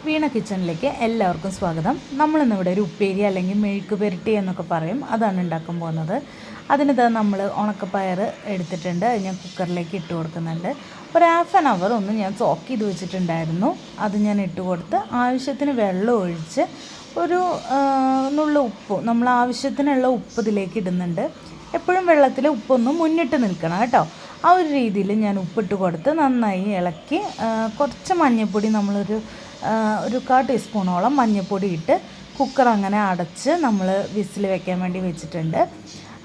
വീണ കിച്ചണിലേക്ക് എല്ലാവർക്കും സ്വാഗതം. നമ്മളിന്നിവിടെ ഒരു ഉപ്പേരി അല്ലെങ്കിൽ മെഴുക്ക് പുരട്ടി എന്നൊക്കെ പറയും, അതാണ് ഉണ്ടാക്കാൻ പോകുന്നത്. അതിനിത് നമ്മൾ ഉണക്കപ്പയർ എടുത്തിട്ടുണ്ട്, അത് ഞാൻ കുക്കറിലേക്ക് ഇട്ട് കൊടുക്കുന്നുണ്ട്. ഒരു ഹാഫ് ആൻ അവർ ഒന്ന് ഞാൻ സോക്ക് ചെയ്ത് വെച്ചിട്ടുണ്ടായിരുന്നു. അത് ഞാൻ ഇട്ട് കൊടുത്ത് ആവശ്യത്തിന് വെള്ളം ഒഴിച്ച് ഒരു നുള്ള ഉപ്പ്, നമ്മൾ ആവശ്യത്തിനുള്ള ഉപ്പ് ഇതിലേക്ക് ഇടുന്നുണ്ട്. എപ്പോഴും വെള്ളത്തിൽ ഉപ്പൊന്നും മുന്നിട്ട് നിൽക്കണം കേട്ടോ. ആ ഒരു രീതിയിൽ ഞാൻ ഉപ്പിട്ട് കൊടുത്ത് നന്നായി ഇളക്കി കുറച്ച് മഞ്ഞൾപ്പൊടി ഒരു 1/4 ടീസ്പൂണോളം മഞ്ഞൾപ്പൊടി ഇട്ട് കുക്കർ അങ്ങനെ അടച്ച് നമ്മൾ വിസിൽ വെക്കാൻ വേണ്ടി വെച്ചിട്ടുണ്ട്.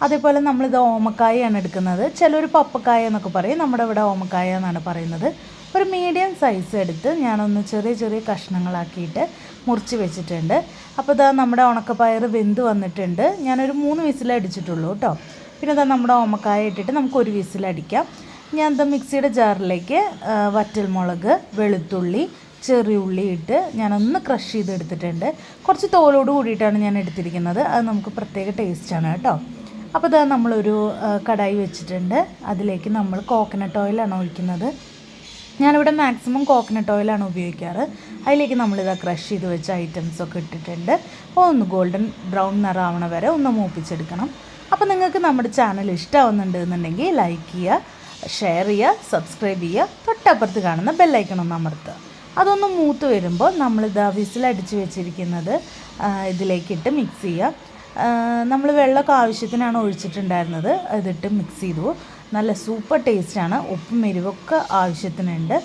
അതേപോലെ നമ്മളിത് ഓമക്കായാണ് എടുക്കുന്നത്. ചിലർ പപ്പക്കായ എന്നൊക്കെ പറയും, നമ്മുടെ ഇവിടെ ഓമക്കായ എന്നാണ് പറയുന്നത്. ഒരു മീഡിയം സൈസ് എടുത്ത് ഞാനൊന്ന് ചെറിയ ചെറിയ കഷ്ണങ്ങളാക്കിയിട്ട് മുറിച്ച് വെച്ചിട്ടുണ്ട്. അപ്പോൾ ഇതാ നമ്മുടെ ഉണക്കപ്പയർ വെന്ത് വന്നിട്ടുണ്ട്. ഞാനൊരു 3 വിസിലടിച്ചിട്ടുള്ളൂ കേട്ടോ. പിന്നെ ഇതാ നമ്മുടെ ഓമക്കായ ഇട്ടിട്ട് നമുക്കൊരു വിസിലടിക്കാം. ഞാൻ എന്താ മിക്സിയുടെ ജാറിലേക്ക് വറ്റൽമുളക്, വെളുത്തുള്ളി, ചെറിയ ഉള്ളി ഇട്ട് ഞാനൊന്ന് ക്രഷ് ചെയ്തെടുത്തിട്ടുണ്ട്. കുറച്ച് തോലോട് കൂടിയിട്ടാണ് ഞാൻ എടുത്തിരിക്കുന്നത്, അത് നമുക്ക് പ്രത്യേക ടേസ്റ്റാണ് കേട്ടോ. അപ്പോൾ ഇതാ നമ്മളൊരു കടായി വെച്ചിട്ടുണ്ട്. അതിലേക്ക് നമ്മൾ കോക്കനട്ട് ഓയിലാണ് ഒഴിക്കുന്നത്. ഞാനിവിടെ മാക്സിമം കോക്കനട്ട് ഓയിലാണ് ഉപയോഗിക്കാറ്. അതിലേക്ക് നമ്മളിതാ ക്രഷ് ചെയ്ത് വെച്ച ഐറ്റംസൊക്കെ ഇട്ടിട്ടുണ്ട്. ഒന്ന് ഗോൾഡൻ ബ്രൗൺ നിറാവണ വരെ ഒന്ന് മൂപ്പിച്ചെടുക്കണം. അപ്പോൾ നിങ്ങൾക്ക് നമ്മുടെ ചാനൽ ഇഷ്ടമാവുന്നുണ്ട് എന്നുണ്ടെങ്കിൽ ലൈക്ക് ചെയ്യുക, ഷെയർ ചെയ്യുക, സബ്സ്ക്രൈബ് ചെയ്യുക, തൊട്ടപ്പുറത്ത് കാണുന്ന ബെല്ലൈക്കൺ ഒന്ന് അമർത്തുക. അതൊന്ന് മൂത്ത് വരുമ്പോൾ നമ്മളിതാ വിസിലടിച്ച് വെച്ചിരിക്കുന്നത് ഇതിലേക്കിട്ട് മിക്സ് ചെയ്യുക. നമ്മൾ വെള്ളമൊക്കെ ആവശ്യത്തിനാണ് ഒഴിച്ചിട്ടുണ്ടായിരുന്നത്, അതിട്ട് മിക്സ് ചെയ്തു. നല്ല സൂപ്പർ ടേസ്റ്റാണ്. ഉപ്പും എരിവൊക്കെ ആവശ്യത്തിനുണ്ട്.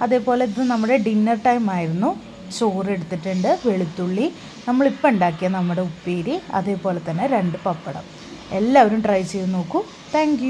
അതേപോലെ ഇത് നമ്മുടെ ഡിന്നർ ടൈം ആയിരുന്നു. ചോറ് എടുത്തിട്ടുണ്ട്, വെളുത്തുള്ളി, നമ്മളിപ്പോൾ ഉണ്ടാക്കിയ നമ്മുടെ ഉപ്പേരി, അതേപോലെ തന്നെ 2 പപ്പടം. എല്ലാവരും ട്രൈ ചെയ്ത് നോക്കൂ. താങ്ക്